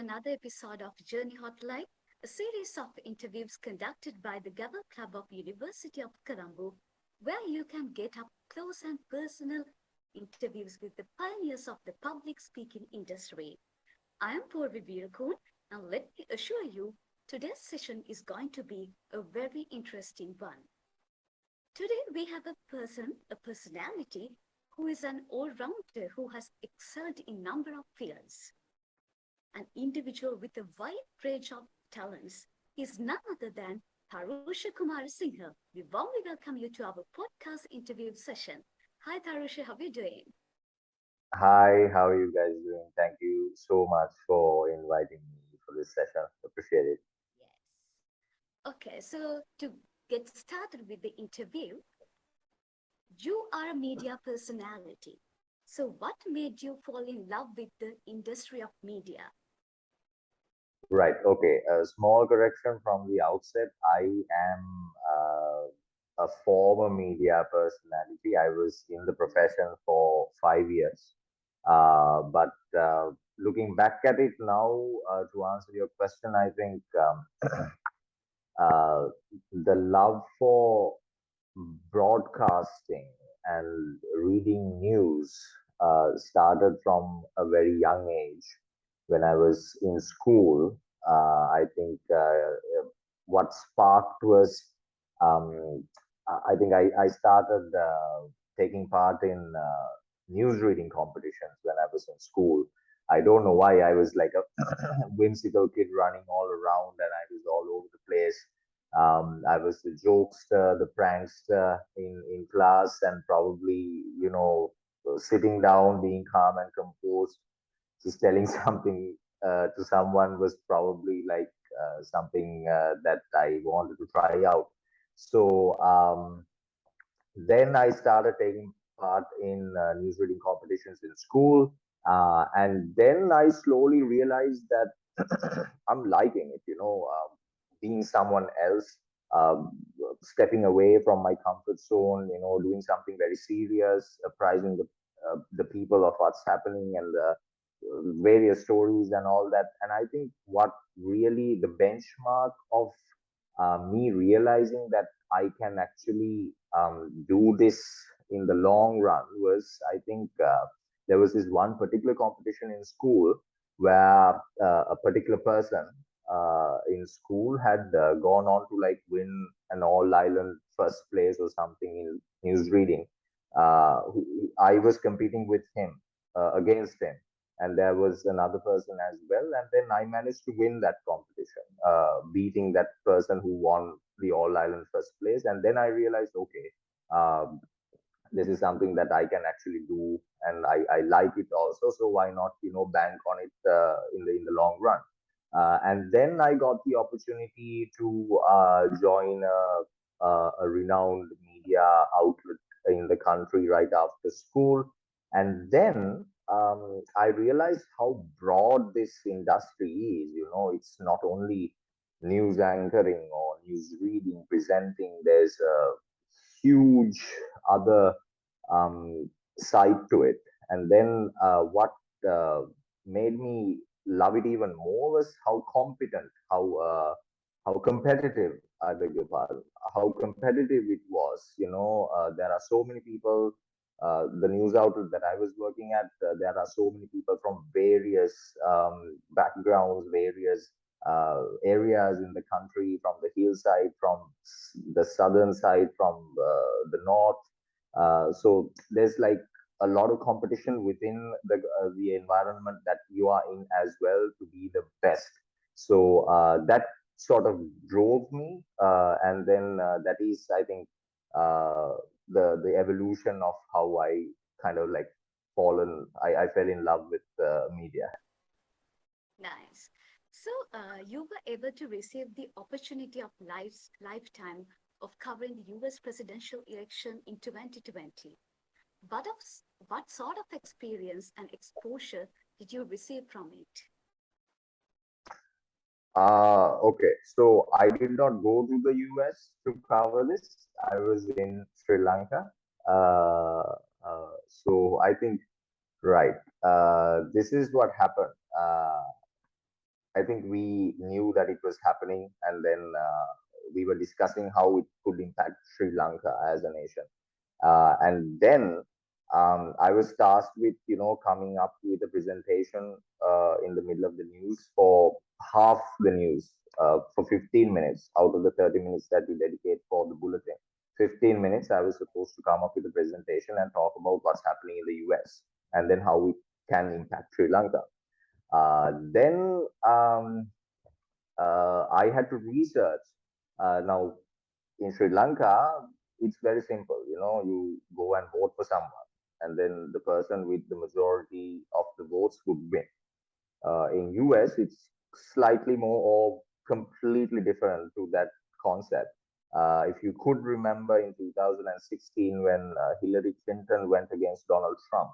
another episode of Journey Hotline, a series of interviews conducted by the Gabba Club of University of Colombo, where you can get up close and personal interviews with the pioneers of the public speaking industry. I am Purvi Veerakun, and let me assure you, today's session is going to be a very interesting one. Today we have a personality who is an all-rounder who has excelled in number of fields. An individual with a wide range of talents is none other than Tharusha Kumarasighe. We warmly welcome you to our podcast interview session. Hi Tharusha, how are you doing? Hi, how are you guys doing? Thank you so much for inviting me for this session. Appreciate it. Yes. Okay, so to get started with the interview, you are a media personality. So what made you fall in love with the industry of media? Right. Okay. A small correction from the outset. I am a former media personality. I was in the profession for 5 years. But looking back at it now, to answer your question, I think uh, the love for broadcasting and reading news started from a very young age. When I was in school, I think what sparked was I think I started taking part in news reading competitions when I was in school. I don't know why I was like a whimsical kid running all around and I was all over the place. I was the jokester, the prankster in class, and probably, sitting down, being calm and composed, just telling something to someone was probably like something that I wanted to try out. So then I started taking part in news reading competitions in school. And then I slowly realized that I'm liking it, being someone else, um, stepping away from my comfort zone, doing something very serious, apprising the people of what's happening and the various stories and all that. And I think what really the benchmark of me realizing that I can actually do this in the long run was, I think, there was this one particular competition in school where a particular person in school had gone on to like win an all island first place or something in news reading. I was competing with him, against him, and there was another person as well, and then I managed to win that competition, beating that person who won the all island first place. And then I realized, okay, um, this is something that I can actually do, and I like it also, so why not, bank on it in the long run. And then I got the opportunity to join a renowned media outlet in the country right after school. And then I realized how broad this industry is. It's not only news anchoring or news reading, presenting. There's a huge other side to it. And then what uh, made me love it even more was how competent, how competitive. I beg your pardon. How competitive it was. There are so many people. The news outlet that I was working at, there are so many people from various backgrounds, various areas in the country, from the hillside, from the southern side, from the north. So there's like a lot of competition within the environment that you are in as well to be the best. So that sort of drove me, and then that is, I think, uh, the evolution of how I kind of like I fell in love with media. Nice. So, you were able to receive the opportunity of lifetime of covering the US presidential election in 2020. What sort of experience and exposure did you receive from it? Okay, so I did not go to the US to cover this. I was in Sri Lanka. So I think, right, this is what happened. I think we knew that it was happening, and then we were discussing how it could impact Sri Lanka as a nation. And then I was tasked with, coming up with a presentation in the middle of the news for half the news for 15 minutes out of the 30 minutes that we dedicate for the bulletin. 15 minutes, I was supposed to come up with a presentation and talk about what's happening in the US and then how it can impact Sri Lanka. Then I had to research. Now, in Sri Lanka, it's very simple. You go and vote for someone, and then the person with the majority of the votes would win. In US, it's slightly more or completely different to that concept. If you could remember in 2016 when Hillary Clinton went against Donald Trump,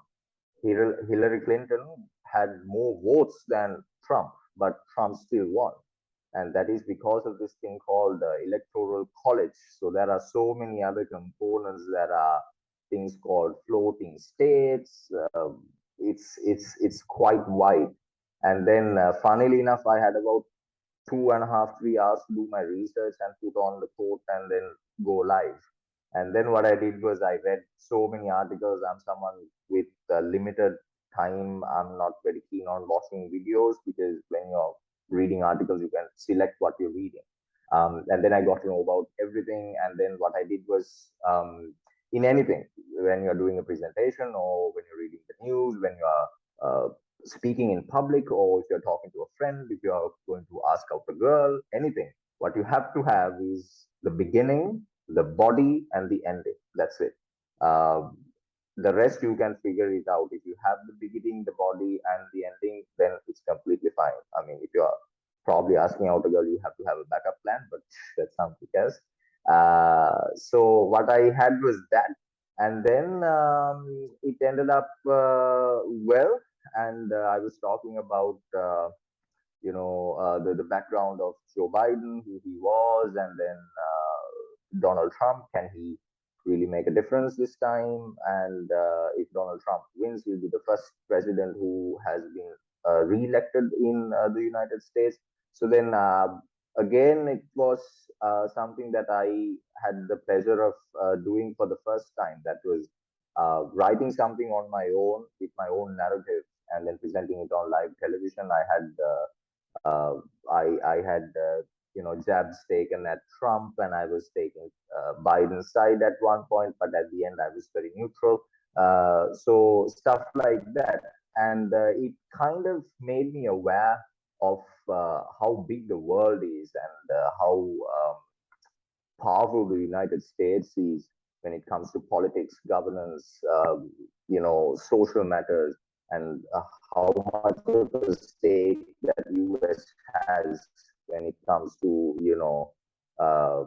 Hillary Clinton had more votes than Trump, but Trump still won. And that is because of this thing called electoral college. So there are so many other components. There are things called floating states. It's quite wide. And then, funnily enough, I had about 2.5, 3 hours to do my research and put on the coat and then go live. And then what I did was I read so many articles. I'm someone with limited time. I'm not very keen on watching videos because when you're reading articles, you can select what you're reading. And then I got to know about everything. And then what I did was in anything, when you're doing a presentation or when you're reading the news, when you're speaking in public, or if you're talking to a friend, if you're going to ask out a girl, anything, what you have to have is the beginning, the body, and the ending. That's it. Um, the rest you can figure it out. If you have the beginning, the body, and the ending, then it's completely fine. I mean, if you're probably asking out a girl, you have to have a backup plan, but that's something else. So what I had was that, and then it ended up well, and I was talking about the background of Joe Biden, who he was, and then Donald Trump. Can he really make a difference this time? And if Donald Trump wins, he'll be the first president who has been re-elected in the United States. So then again, it was something that I had the pleasure of doing for the first time. That was writing something on my own with my own narrative and then presenting it on live television. Uh, I had jabs taken at Trump, and I was taking Biden's side at one point, but at the end I was very neutral. So stuff like that, and it kind of made me aware of how big the world is and how powerful the United States is when it comes to politics, governance, social matters, and how much of a stake that US has when it comes to uh,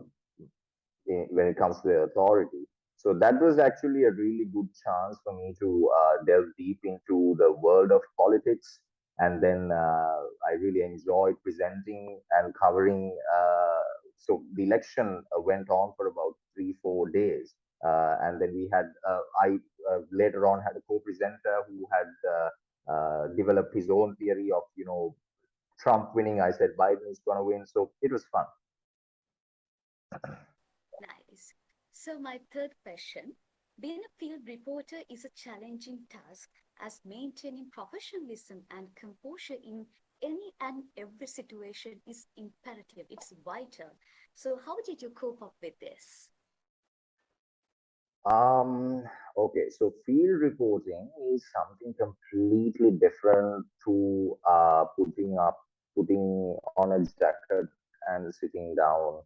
when it comes to the authority. So that was actually a really good chance for me to delve deep into the world of politics. And then I really enjoyed presenting and covering. So the election went on for about 3, 4 days. And then I later on had a co-presenter who had developed his own theory of, Trump winning. I said Biden is going to win. So it was fun. Nice. So, my third question, being a field reporter is a challenging task as maintaining professionalism and composure in any and every situation is imperative, it's vital. So, how did you cope up with this? Um, okay, so field reporting is something completely different to putting on a jacket and sitting down,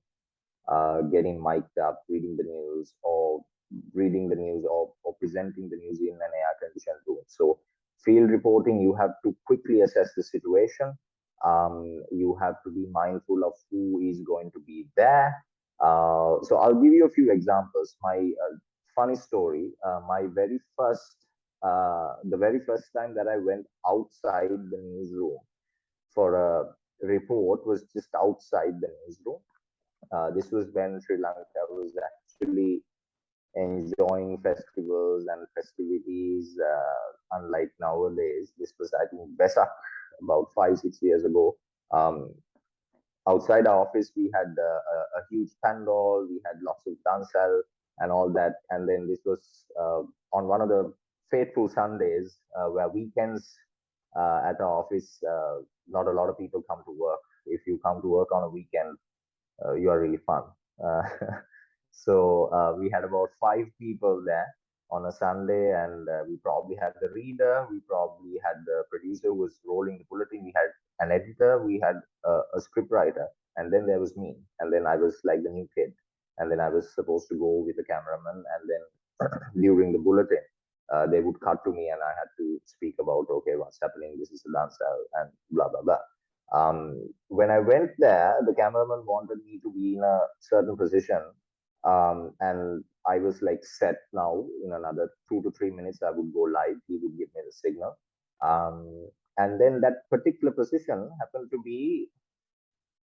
getting mic'd up, reading the news or presenting the news in an air-conditioned room. So field reporting, you have to quickly assess the situation. You have to be mindful of who is going to be there. So I'll give you a few examples. My funny story. The very first time that I went outside the newsroom for a report was just outside the newsroom. This was when Sri Lanka was actually enjoying festivals and festivities, unlike nowadays. This was, I think, Vesak about 5, 6 years ago. Um, Outside our office, we had a huge pandal, we had lots of dancehall and all that. And then this was on one of the fateful Sundays where weekends at our office, not a lot of people come to work. If you come to work on a weekend, you are really fun. Uh, so we had about 5 people there on a Sunday, and we probably had the reader, we probably had the producer who was rolling the bulletin, we had an editor, we had a script writer, and then there was me, and then I was like the new kid, and then I was supposed to go with the cameraman, and then during the bulletin, they would cut to me, and I had to speak about okay, what's happening, this is the dance style, and blah blah blah. When I went there, the cameraman wanted me to be in a certain position, and I was like set now. In another 2 to 3 minutes, I would go live. He would give me the signal, and then that particular position happened to be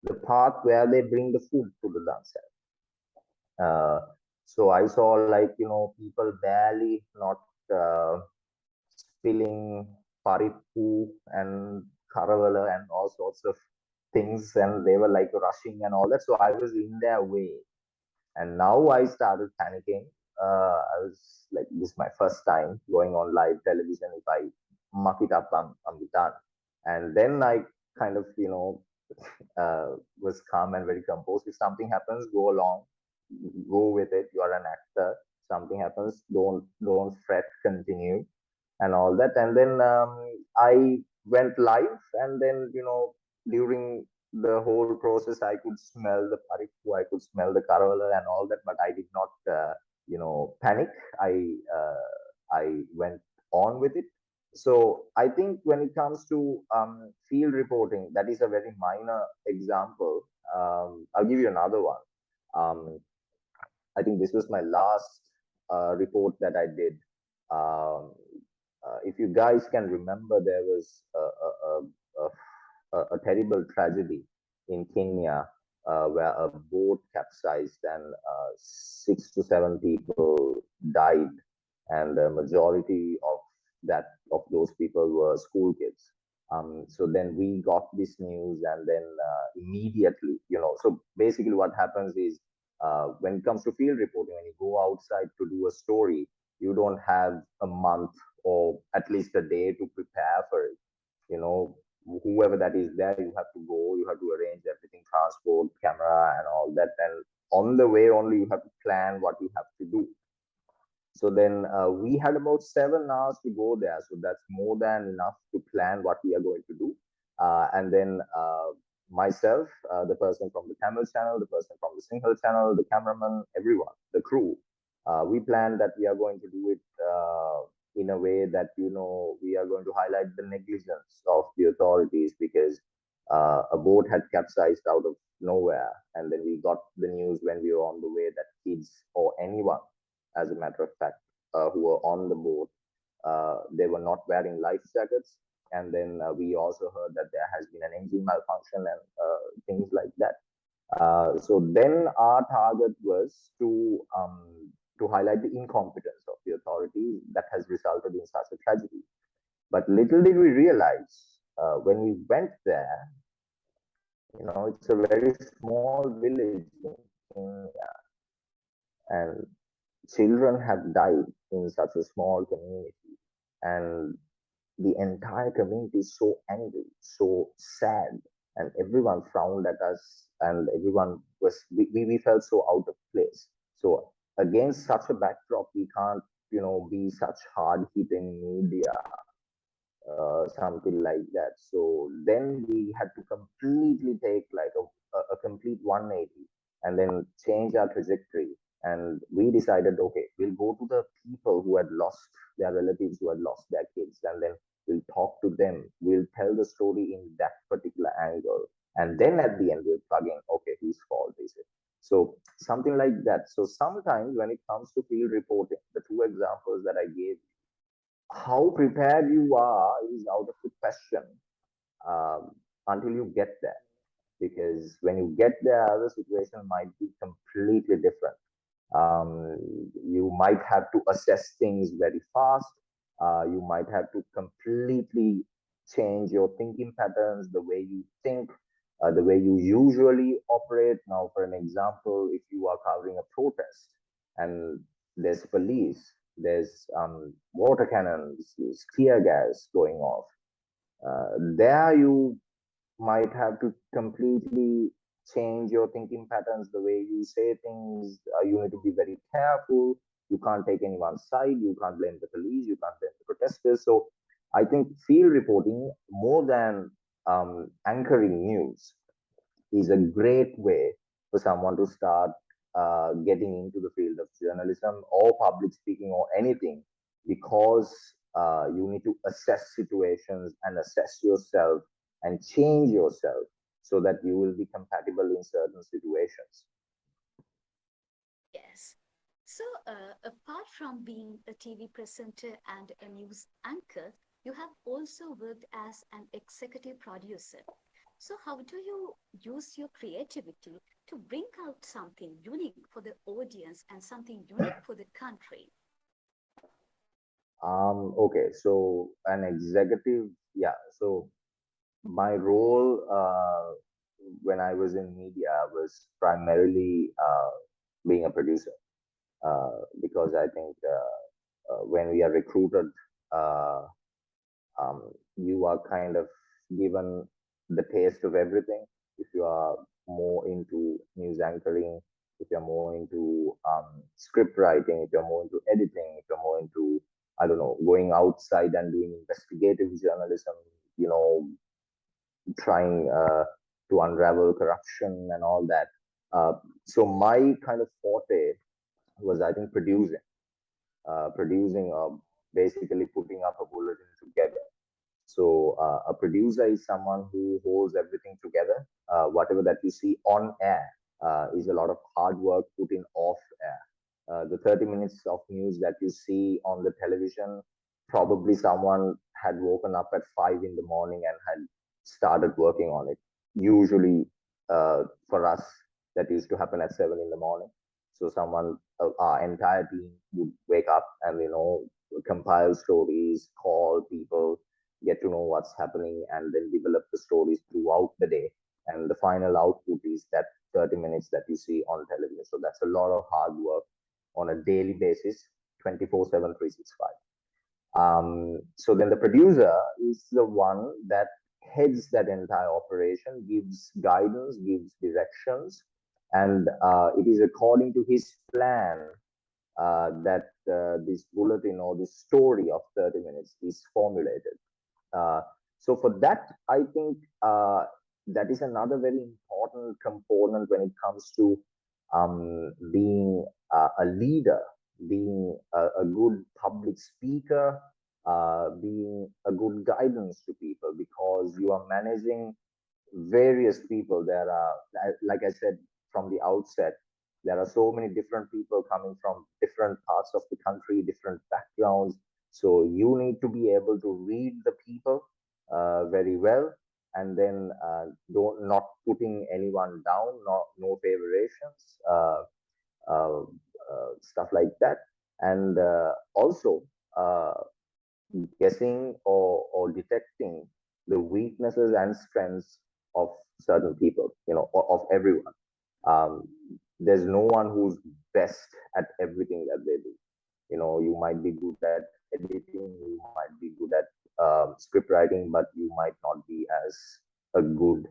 the part where they bring the food to the dancer. So I saw like people barely not uh, spilling paripu and karavala and all sorts of things, and they were like rushing and all that. So I was in their way, and now I started panicking. I was like, this is my first time going on live television. If I muck it up, I'm done. And then I kind of was calm and very composed. If something happens, go along, go with it. You are an actor. Something happens, don't fret, continue and all that. And then I went live, and then during the whole process, I could smell the paripu, I could smell the karavala and all that, but I did not, panic. I went on with it. So I think when it comes to field reporting, that is a very minor example. I'll give you another one. Um, I think this was my last report that I did. Um, if you guys can remember, there was a terrible tragedy in Kenya where a boat capsized and 6 to 7 people died, and the majority that of those people were school kids. So then we got this news, and then immediately, so basically what happens is when it comes to field reporting, when you go outside to do a story, you don't have a month or at least a day to prepare for it. You know, whoever that is there, you have to go, you have to arrange everything, transport, camera, and all that. And on the way only, you have to plan what you have to do. So then we had about 7 hours to go there. So that's more than enough to plan what we are going to do. And then myself, the person from the Tamil channel, the person from the Sinhala channel, the cameraman, everyone, the crew, we planned that we are going to do it in a way that, we are going to highlight the negligence of the authorities, because a boat had capsized out of nowhere. And then we got the news when we were on the way that kids or anyone, as a matter of fact, who were on the boat, they were not wearing life jackets. And then we also heard that there has been an engine malfunction and things like that. So then our target was to highlight the incompetence of the authorities that has resulted in such a tragedy. But little did we realize when we went there, it's a very small village in Kenya, and children have died in such a small community, and the entire community is so angry, so sad, and everyone frowned at us, and everyone we felt so out of place. So against such a backdrop, we can't be such hard hitting media, something like that. So then we had to completely take like a complete 180, and then change our trajectory. And we decided, okay, we'll go to the people who had lost their relatives, who had lost their kids, and then we'll talk to them. We'll tell the story in that particular angle. And then at the end, we'll plug in, okay, whose fault is it? So something like that. So sometimes when it comes to field reporting, the two examples that I gave, how prepared you are is out of the question um, until you get there. Because when you get there, the situation might be completely different. Um, you might have to assess things very fast. You might have to completely change your thinking patterns, the way you think. the way you usually operate. Now, for an example, if you are covering a protest and there's police, there's water cannons, there's tear gas going off, there you might have to completely change your thinking patterns, the way you say things. You need to be very careful. You can't take anyone's side. You can't blame the police. You can't blame the protesters. So I think field reporting, more than anchoring news, is a great way for someone to start getting into the field of journalism or public speaking or anything, because you need to assess situations and assess yourself and change yourself so that you will be compatible in certain situations. Yes. So, apart from being a TV presenter and a news anchor, you have also worked as an executive producer. So, how do you use your creativity to bring out something unique for the audience and something unique for the country? Okay, so an executive, yeah. So my role when I was in media was primarily being a producer, because I think when we are recruited, uh, you are kind of given the taste of everything. If you are more into news anchoring, if you're more into script writing, if you're more into editing, if you're more into, I don't know, going outside and doing investigative journalism, you know, trying to unravel corruption and all that. Uh, so my kind of forte was, I think, producing, basically putting up a bulletin together. So a producer is someone who holds everything together. Whatever that you see on air is a lot of hard work put in off air. The 30 minutes of news that you see on the television, probably someone had woken up at 5 in the morning and had started working on it. Usually, for us, that used to happen at 7 in the morning. So someone, our entire team would wake up and compile stories, call people, get to know what's happening, and then develop the stories throughout the day. And the final output is that 30 minutes that you see on television. So that's a lot of hard work on a daily basis, 24/7, 365. So then the producer is the one that heads that entire operation, gives guidance, gives directions, and it is according to his plan that this bulletin or this story of 30 minutes is formulated. Uh, so for that, I think that is another very important component when it comes to being a leader, being a good public speaker, being a good guidance to people, because you are managing various people. There are, like I said from the outset, there are so many different people coming from different parts of the country, different backgrounds. So you need to be able to read the people very well, and then don't not putting anyone down, no favorizations, stuff like that, and also. Guessing or detecting the weaknesses and strengths of certain people, of everyone. Um, there's no one who's best at everything that they do. You might be good at editing, you might be good at script writing, but you might not be as a good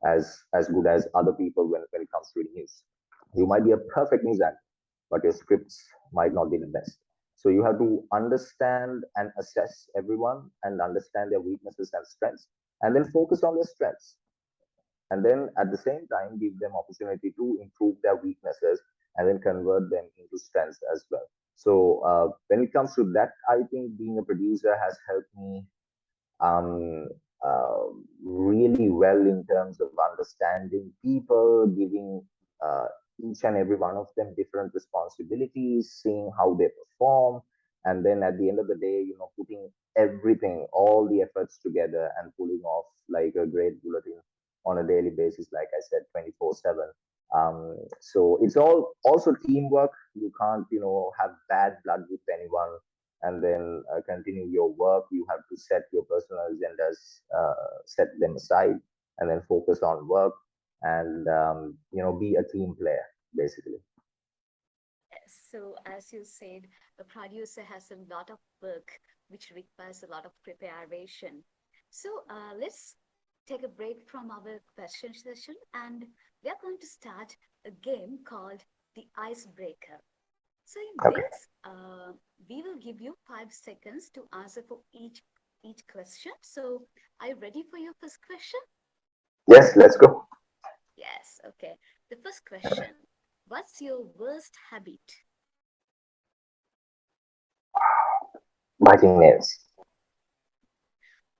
as good as other people when it comes to reading news. You might be a perfect news anchor, but your scripts might not be the best. So you have to understand and assess everyone and understand their weaknesses and strengths, and then focus on their strengths. And then at the same time, give them opportunity to improve their weaknesses and then convert them into strengths as well. So when it comes to that, I think being a producer has helped me um, uh, really well in terms of understanding people, giving uh, each and every one of them different responsibilities, seeing how they perform, and then at the end of the day, putting everything, all the efforts together and pulling off like a great bulletin on a daily basis, like I said, 24/7. So it's all also teamwork. You can't, have bad blood with anyone and then continue your work. You have to set your personal agendas, set them aside, and then focus on work and be a team player basically. Yes. So, as you said, a producer has a lot of work which requires a lot of preparation. So, let's take a break from our question session and we are going to start a game called the Icebreaker. So, in Okay. this, we will give you 5 seconds to answer for each question. So, are you ready for your first question? Yes, let's go. Yes. Okay. The first question: what's your worst habit? Biting nails.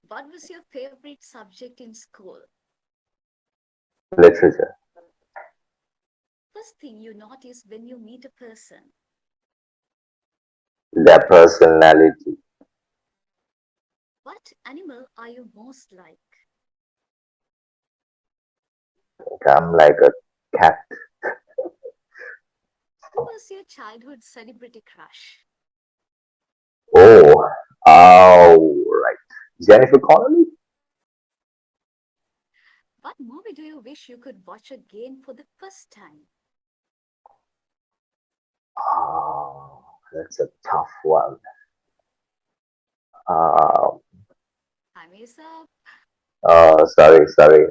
What was your favorite subject in school? Literature. First thing you notice when you meet a person? Their personality. What animal are you most like? I'm like a cat. Who was your childhood celebrity crush? Oh, right. Jennifer Connelly. What movie do you wish you could watch again for the first time? Oh, that's a tough one. Uh, Time is up. sorry.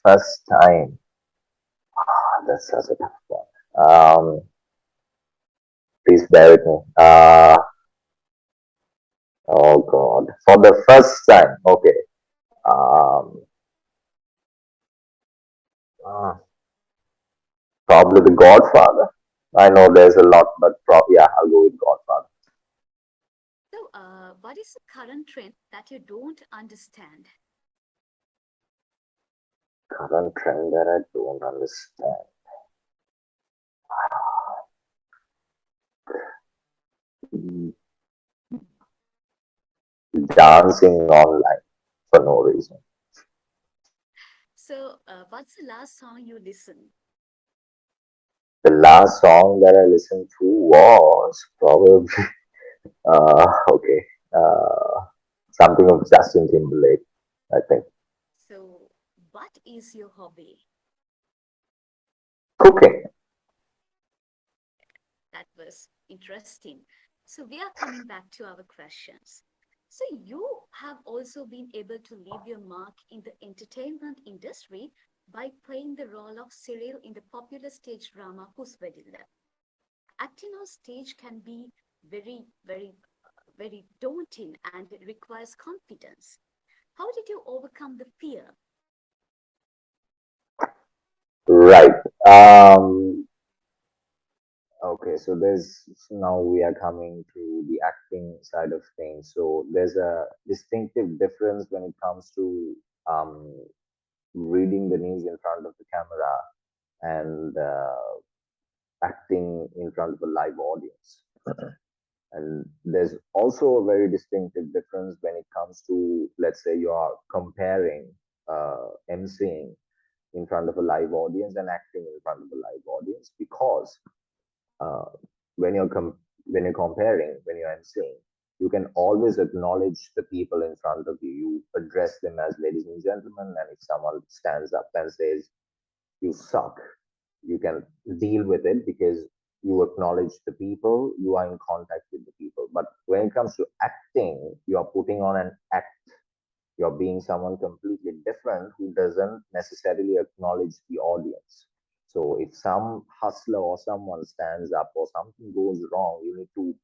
First time. That's such a tough one. Please bear with me. Oh God. For the first time. Okay. Um, uh, Probably The Godfather. I know there's a lot, but yeah, I'll go with Godfather. So, what is the current trend that you don't understand? Current trend that I don't understand. Mm, Dancing online for no reason. So, what's the last song you listened? The last song that I listened to was probably okay, uh, something of Justin Timberlake, I think. So, what is your hobby? Cooking. That was interesting. So, we are coming back to our questions. So, you have also been able to leave your mark in the entertainment industry by playing the role of Cyril in the popular stage drama Who's Very Love. Acting on stage can be very daunting and it requires confidence. How did you overcome the fear? Right. Um, okay, so now we are coming to the acting side of things. So there's a distinctive difference when it comes to um, reading the news in front of the camera and acting in front of a live audience. And there's also a very distinctive difference when it comes to, let's say, you are comparing emceeing in front of a live audience and acting in front of a live audience, because uh, when when you're comparing, when you're emceeing, you can always acknowledge the people in front of you. You address them as ladies and gentlemen, and if someone stands up and says you suck, you can deal with it because you acknowledge the people, you are in contact with the people. But when it comes to acting, you are putting on an act, you're being someone completely different who doesn't necessarily acknowledge the audience. So if some hustler or someone stands up or something goes wrong, you need to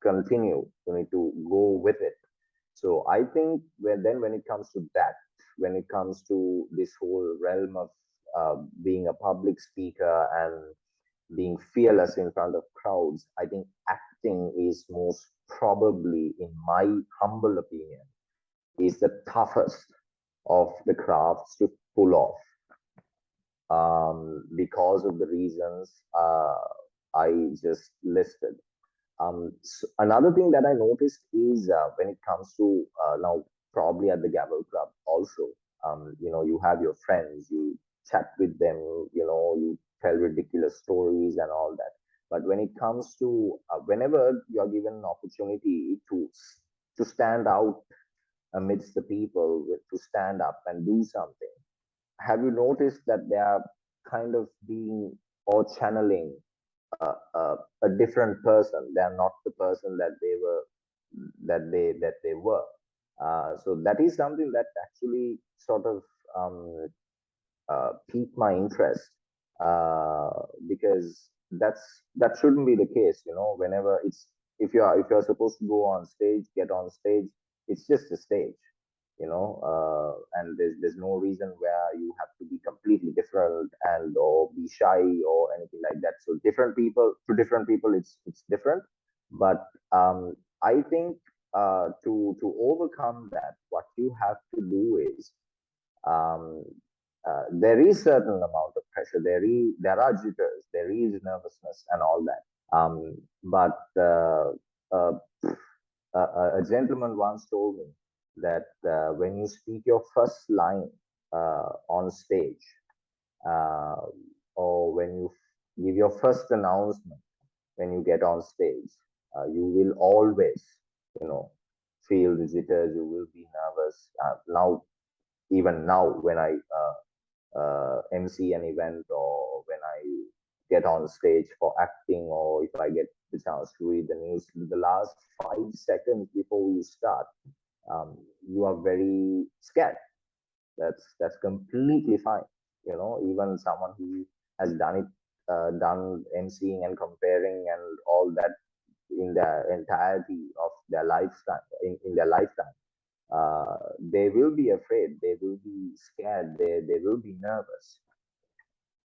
continue, you need to go with it. So I think when it comes to that, when it comes to this whole realm of being a public speaker and being fearless in front of crowds, I think acting is most probably, in my humble opinion, is the toughest of the crafts to pull off, because of the reasons I just listed. Another thing that I noticed is when it comes to now, probably at the Gavel Club also, you have your friends, you chat with them, you tell ridiculous stories and all that. But when it comes to whenever you're given an opportunity to stand out amidst the people, to stand up and do something, have you noticed that they are kind of being or channeling a different person? They are not the person that they were, that they were. So that is something that actually sort of um, piqued my interest, uh, because that shouldn't be the case. Whenever it's, if you're supposed to go on stage, get on stage, it's just a stage. And there's no reason where you have to be completely different and or be shy or anything like that. So different people, it's different. But I think to overcome that, what you have to do is, um, there is certain amount of pressure. There are jitters, there is nervousness and all that. But uh, a gentleman once told me that when you speak your first line on stage, uh, or when you give your first announcement when you get on stage, you will always, you know, feel the jitters. You will be nervous. Now, even now, when I MC an event, or when I get on stage for acting, or if I get the chance to read the news, the last 5 seconds before you start, you are very scared. That's completely fine. Even someone who has done MCing and comparing and all that in the entirety of their lifetime, in their lifetime, they will be afraid, they will be scared, they will be nervous.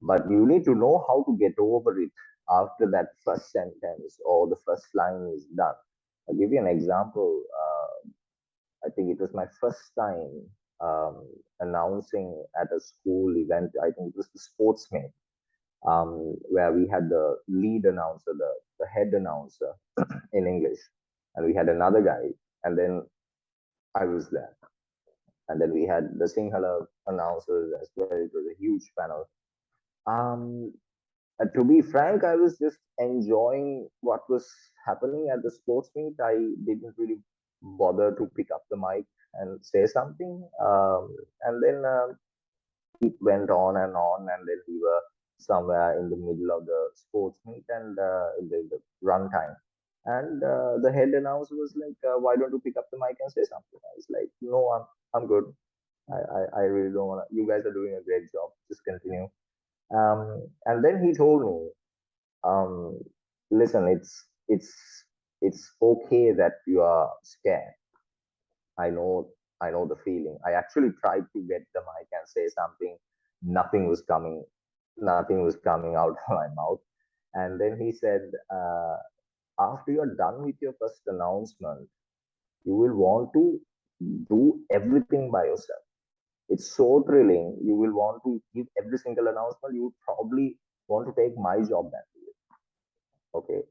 But you need to know how to get over it after that first sentence or the first line is done. I'll give you an example. I think it was my first time announcing at a school event. I think it was the sports meet, where we had the lead announcer, the head announcer in English, and we had another guy, and then I was there. And then we had the Sinhala announcers as well. It was a huge panel. Um, to be frank, I was just enjoying what was happening at the sports meet. I didn't really bother to pick up the mic and say something. And then it went on, and then we were somewhere in the middle of the sports meet and the run time. And the head announcer was like, "Why don't you pick up the mic and say something?" I was like, "No, I'm good. I really don't want to. You guys are doing a great job. Just continue." And then he told me, um, "Listen, it's okay that you are scared. I know I know the feeling. I actually tried to get the mic and say something. Nothing was coming. Nothing was coming out of my mouth." And then he said, "After you're done with your first announcement, you will want to do everything by yourself. It's so thrilling. You will want to give every single announcement. You would probably want to take my job then." Okay.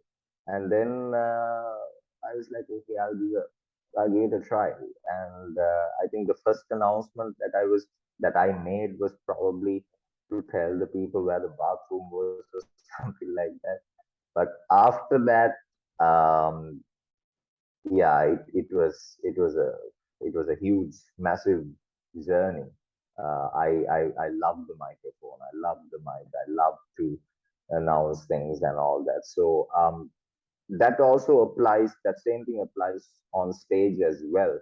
And then I was like, okay, I'll give it a try. And I think the first announcement that I made was probably to tell the people where the bathroom was or something like that. But after that, um, yeah, it was a huge, massive journey. I love the microphone. I love the mic. I love to announce things and all that. So that also applies. That same thing applies on stage as well.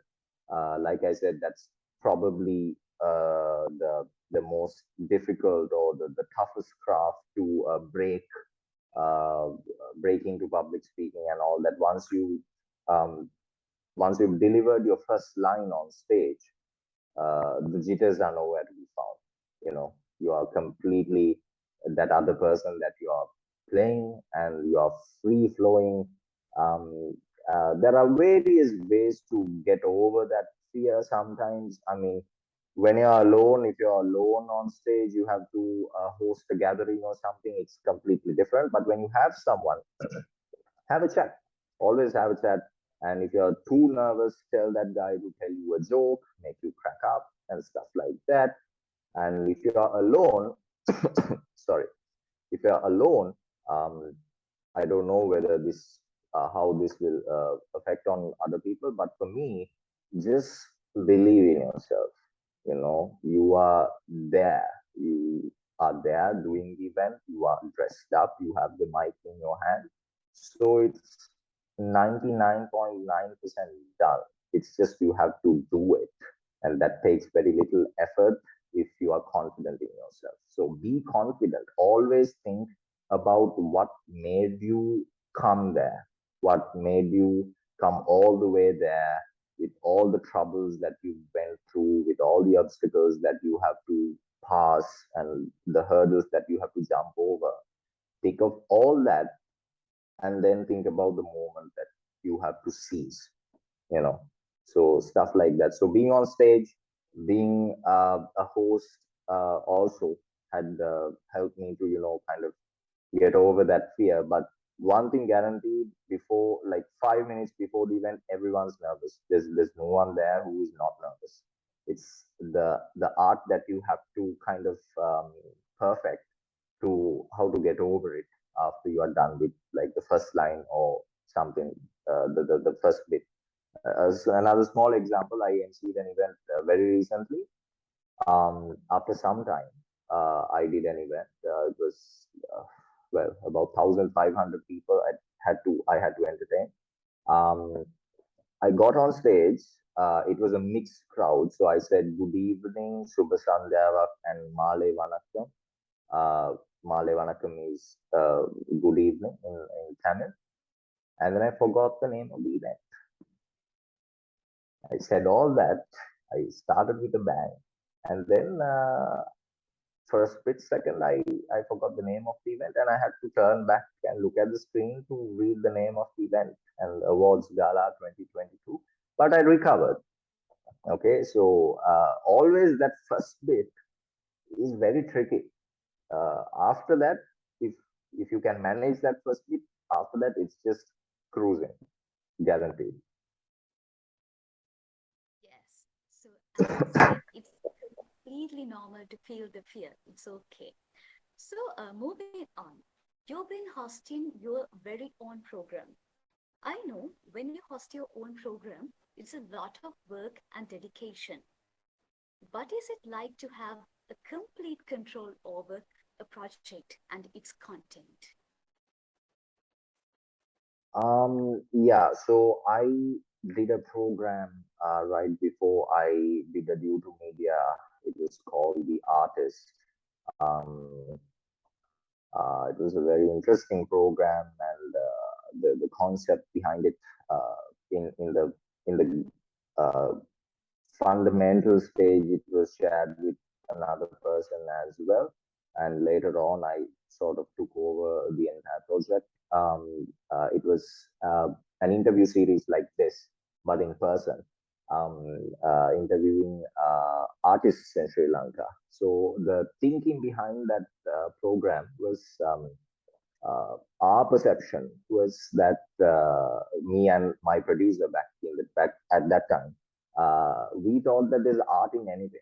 Like I said, that's probably the most difficult or the toughest craft to uh, break into public speaking and all that. Um, once you've delivered your first line on stage, the jitters are nowhere to be found. You are completely that other person that you are playing, and you are free flowing. Um, there are various ways to get over that fear sometimes. I mean, when you're alone, if you're alone on stage, you have to host a gathering or something, it's completely different. But when you have someone, have a chat. Always have a chat. And if you're too nervous, tell that guy to tell you a joke, make you crack up, and stuff like that. And if you're alone, sorry, if you're alone, um, I don't know whether how this will affect on other people, but for me, just believe in yourself. You are there. You are there doing the event. You are dressed up. You have the mic in your hand. So it's 99.9% done. It's just you have to do it. And that takes very little effort if you are confident in yourself. So be confident. Always think about what made you come there, what made you come all the way there, with all the troubles that you went through, with all the obstacles that you have to pass and the hurdles that you have to jump over. Think of all that and then think about the moment that you have to seize, you know. So stuff like that. So being on stage, being a host also had helped me to, kind of get over that fear. But one thing guaranteed, before, like 5 minutes before the event, everyone's nervous. There's no one there who is not nervous. It's the art that you have to kind of perfect to how to get over it after you are done with like the first line or something, the first bit. As another small example, I emceed an event very recently. After some time, I did an event. It was well about 1,500 people. I had to entertain. Um, I got on stage. It was a mixed crowd, so I said good evening, Shubha Sandhya, and Male Vanakkam. Uh, Male Vanakkam is good evening in Tamil. And then I forgot the name of the event. I said all that. I started with a bang. And then for a split second, I forgot the name of the event and I had to turn back and look at the screen to read the name of the event and Awards Gala 2022. But I recovered. Okay, so always that first bit is very tricky. After that, if if you can manage that first bit, after that it's just cruising, guaranteed. Yes. So, as you said, it's completely normal to feel the fear. It's okay. So, moving on, you've been hosting your very own program. I know when you host your own program, it's a lot of work and dedication. What is it like to have a complete control over a project and its content? Yeah, so I did a program right before I did the due to media. It was called The Artist. Um, it was a very interesting program, and the concept behind it in the fundamental stage, it was shared with another person as well. And later on, I sort of took over the entire project. It was an interview series like this, but in person, interviewing artists in Sri Lanka. So the thinking behind that program was our perception was that me and my producer back at that time, we thought that there's art in anything.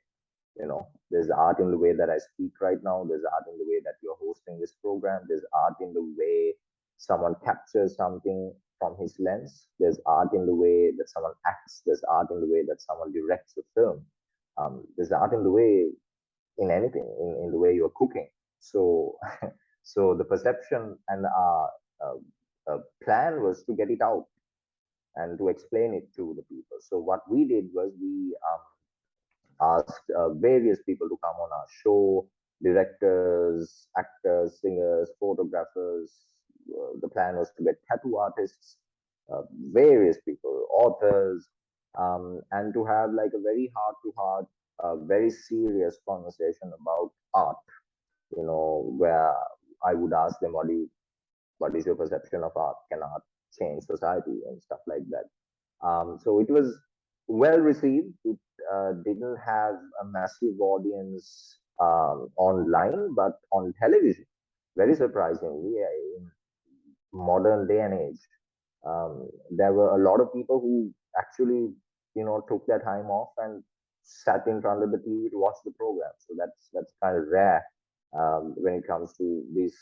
There's art in the way that I speak right now. There's art in the way that you're hosting this program. There's art in the way someone captures something from his lens. There's art in the way that someone acts. There's art in the way that someone directs a film. There's art in the way in anything, in the way you're cooking. So, so the perception and our plan was to get it out and to explain it to the people. So what we did was we asked various people to come on our show, directors, actors, singers, photographers. The plan was to get tattoo artists, uh, various people, authors, and to have like a very heart to heart, very serious conversation about art, where I would ask them, what is your perception of art? Can art change society and stuff like that? So it was well received. It didn't have a massive audience online, but on television, very surprisingly, in modern day and age, there were a lot of people who actually, took their time off and sat in front of the TV to watch the program. So that's kind of rare when it comes to this,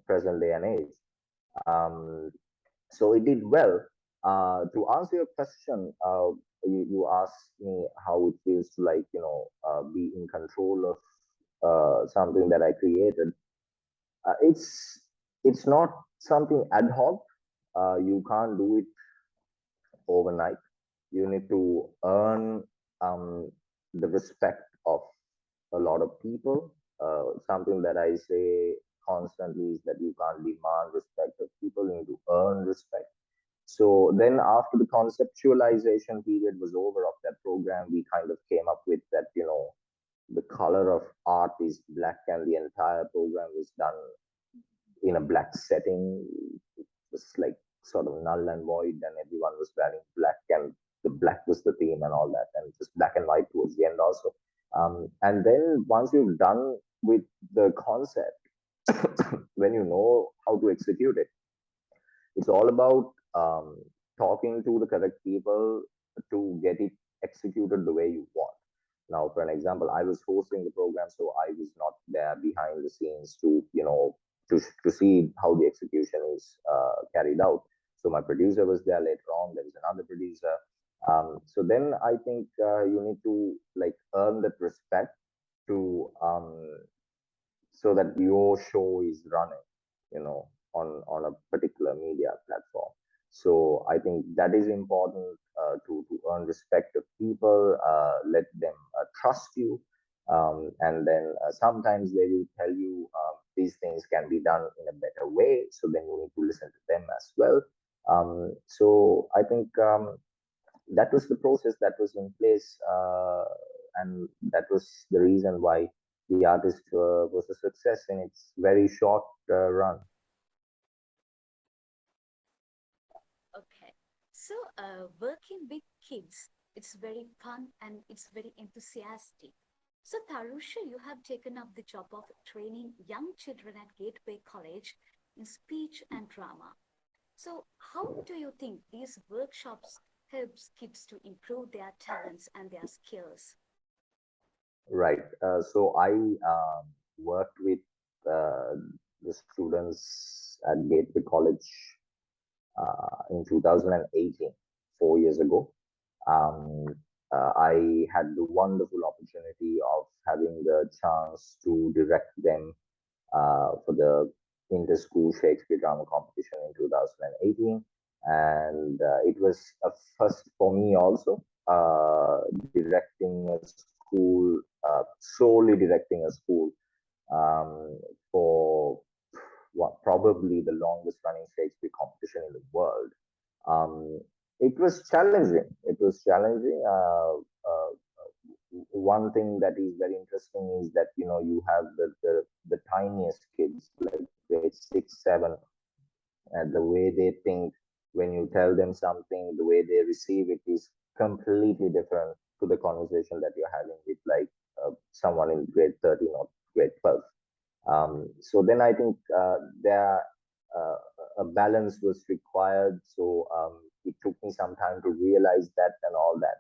present day and age. Um, so it did well. To answer your question, you asked me how it feels to like be in control of something that I created. It's not something ad hoc. You can't do it overnight. You need to earn um, the respect of a lot of people. Something that I say constantly is that you can't demand respect of people, you need to earn respect. So then, after the conceptualization period was over of that program, we kind of came up with that, the color of art is black, and the entire program was done in a black setting. It was like sort of null and void, and everyone was wearing black, and the black was the theme and all that, and just black and white towards the end also. And then once you've done with the concept, when you know how to execute it, it's all about talking to the correct people to get it executed the way you want. Now, for an example, I was hosting the program, so I was not there behind the scenes to, to see how the execution is carried out. So my producer was there later on. There was another producer. So then I think you need to like earn that respect to so that your show is running, on a particular media platform. So I think that is important to earn respect of people, let them trust you, and then sometimes they will tell you these things can be done in a better way. So then you need to listen to them as well. So I think that was the process that was in place, and that was the reason why the artist was a success in its very short run. Okay. So, working with kids, it's very fun and it's very enthusiastic. So, Tarusha, you have taken up the job of training young children at Gateway College in speech and drama. So, how do you think these workshops helps kids to improve their talents and their skills? Right. So I worked with uh, the students at Gateway College in 2018, 4 years ago. Um, I had the wonderful opportunity of having the chance to direct them for the inter-school Shakespeare drama competition in 2018, and it was a first for me also, directing a school, solely directing a school for what probably the longest running Shakespeare competition in the world. Um, it was challenging. It was challenging. One thing that is very interesting is that you have the tiniest kids like grade 6, 7, and the way they think when you tell them something, the way they receive it is completely different to the conversation that you're having with like someone in grade 13 or grade 12. So then I think there uh, a balance was required. So it took me some time to realize that and all that.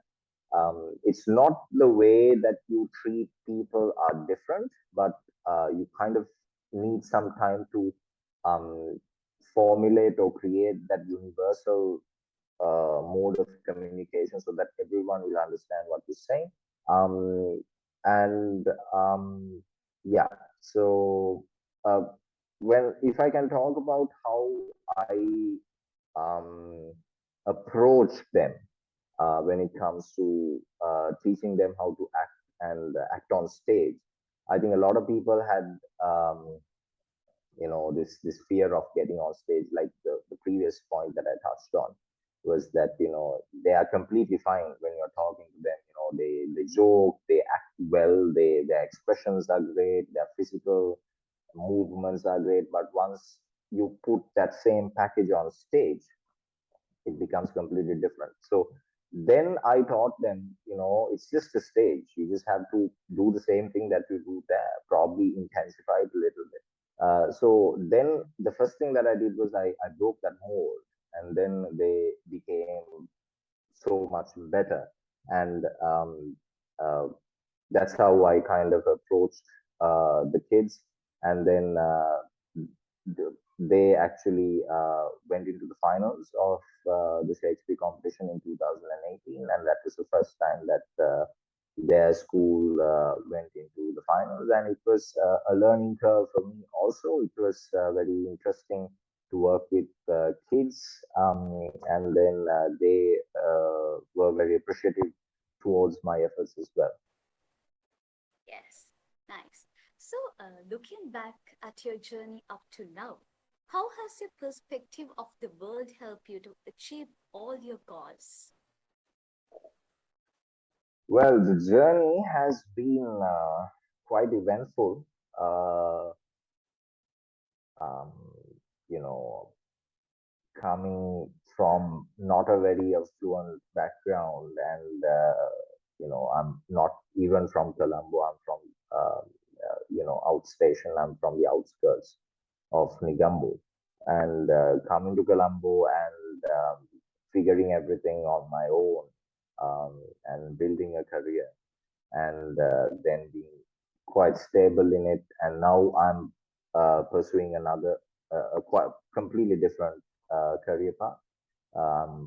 It's not the way that you treat people are different, but you kind of need some time to um, formulate or create that universal mode of communication so that everyone will understand what you're saying. Um, and yeah, so uh, well, if I can talk about how I um, approach them when it comes to teaching them how to act and act on stage. I think a lot of people had this fear of getting on stage, like the previous point that I touched on was that they are completely fine when you're talking to them. They joke, they act well, their expressions are great, their physical movements are great, but once you put that same package on stage, it becomes completely different. So then I taught them, it's just a stage. You just have to do the same thing that you do there, probably intensify it a little bit. So then the first thing that I did was I broke that mold, and then they became so much better. And uh, that's how I kind of approached the kids. And then they actually went into the finals of the Shakespeare competition in 2018, and that was the first time that their school went into the finals, and it was a learning curve for me. Also, it was very interesting to work with kids, and then they were very appreciative towards my efforts as well. Yes, nice. So, looking back at your journey up to now, how has your perspective of the world helped you to achieve all your goals? Well, the journey has been quite eventful. Uh, um, you know, coming from not a very affluent background, and I'm not even from Colombo. I'm from outstation. I'm from the outskirts of Nigambo, and coming to Colombo and figuring everything on my own, and building a career, and then being quite stable in it. And now I'm pursuing another, a quite completely different career path,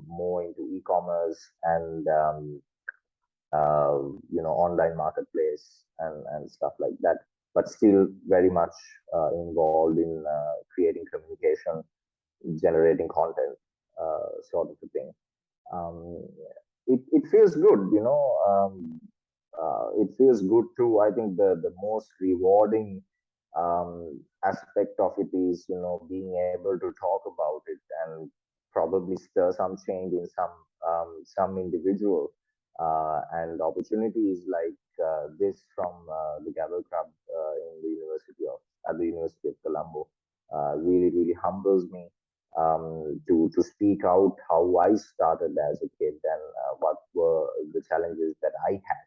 more into e-commerce and uh, online marketplace and stuff like that. But still very much involved in creating communication, generating content, sort of a thing. um, it feels good, it feels good too. I think the most rewarding aspect of it is, being able to talk about it and probably stir some change in some individual, and opportunities like this from the Gavel Club in the University of at the University of Colombo really humbles me, to speak out how I started as a kid, and what were the challenges that I had,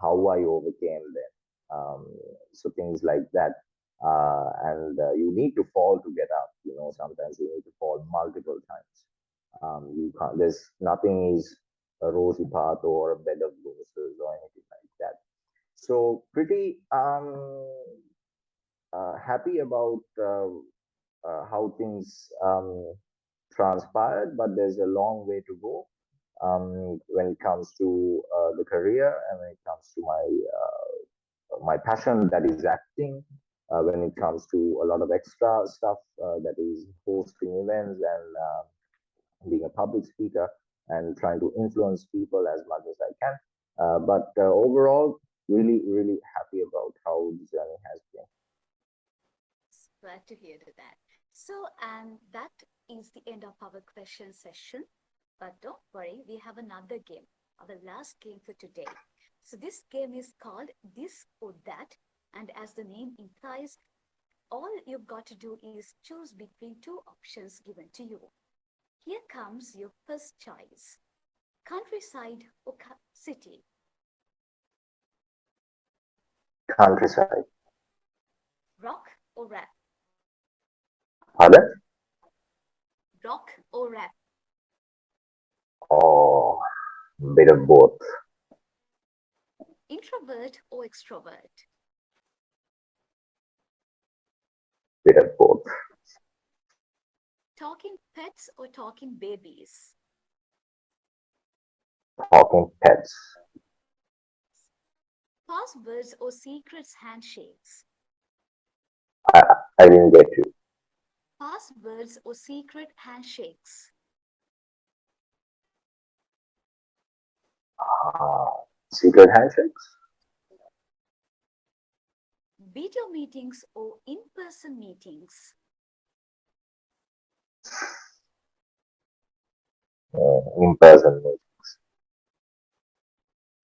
how I overcame them. So things like that. And you need to fall to get up. Sometimes you need to fall multiple times. You can't. There's nothing is a rosy path or a bed of roses or anything like that. So pretty happy about how things transpired, but there's a long way to go when it comes to the career, and when it comes to my passion, that is acting. When it comes to a lot of extra stuff, that is hosting events and being a public speaker and trying to influence people as much as I can. But overall, really happy about how the journey has been. Glad to hear that. So, and that is the end of our question session. But don't worry, we have another game, our last game for today. So, this game is called This or That. And as the name implies, all you've got to do is choose between two options given to you. Here comes your first choice: countryside or city, Countryside. rock or rap, Pardon? rock or rap, Or bit of both. introvert or extrovert, Bit of both. talking pets or talking babies, Talking pets. passwords or secrets handshakes, I, I didn't get you. passwords or secret handshakes, Secret handshakes. video meetings or in-person meetings, In person.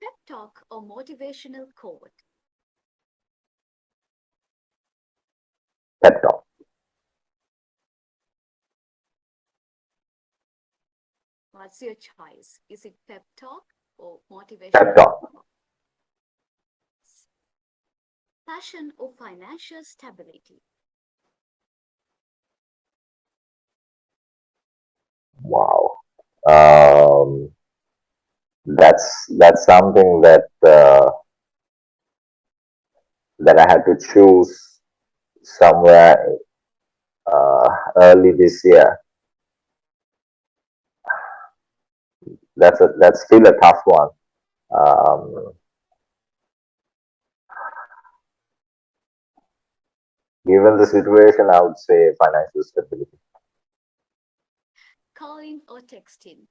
pep talk or motivational quote. Pep talk. What's your choice? Is it pep talk or Pep motivational talk. quote? Passion or financial stability? Wow. Um, that's something that I had to choose somewhere. uh, early this year. That's still a tough one. Um, Given the situation, I would say financial stability. Calling or texting?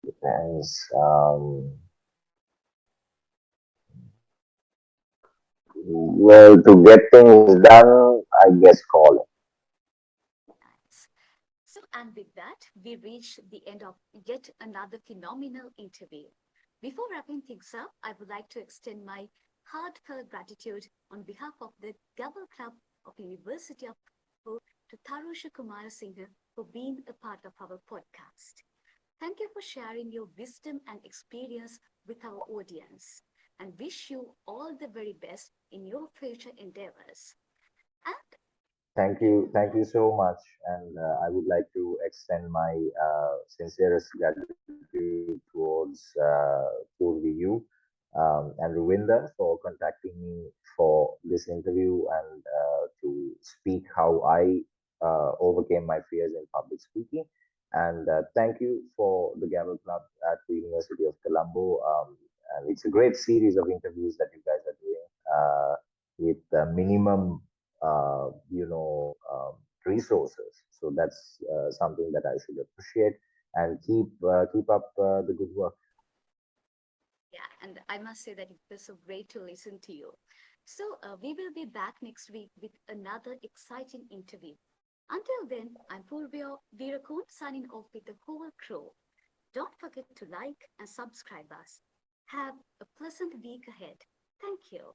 Depends. Well, to get things done, I guess calling. Nice. So, and with that, we reach the end of yet another phenomenal interview. Before wrapping things up, I would like to extend my heartfelt gratitude on behalf of the Gavel Club of University of Colombo to Tharusha Kumarasighe for being a part of our podcast. Thank you for sharing your wisdom and experience with our audience and wish you all the very best in your future endeavors. And Thank you so much. And I would like to extend my sincerest gratitude towards you and Ruwinder for contacting me for this interview and to speak how I overcame my fears in public speaking. And thank you for the Gavel Club at the University of Colombo. And it's a great series of interviews that you guys are doing with minimum resources. So that's something that I should appreciate and keep up the good work. yeah, and I must say that it was so great to listen to you. So, we will be back next week with another exciting interview. Until then, I'm Purvya Virakun signing off with the whole crew. Don't forget to like and subscribe us. Have a pleasant week ahead. Thank you.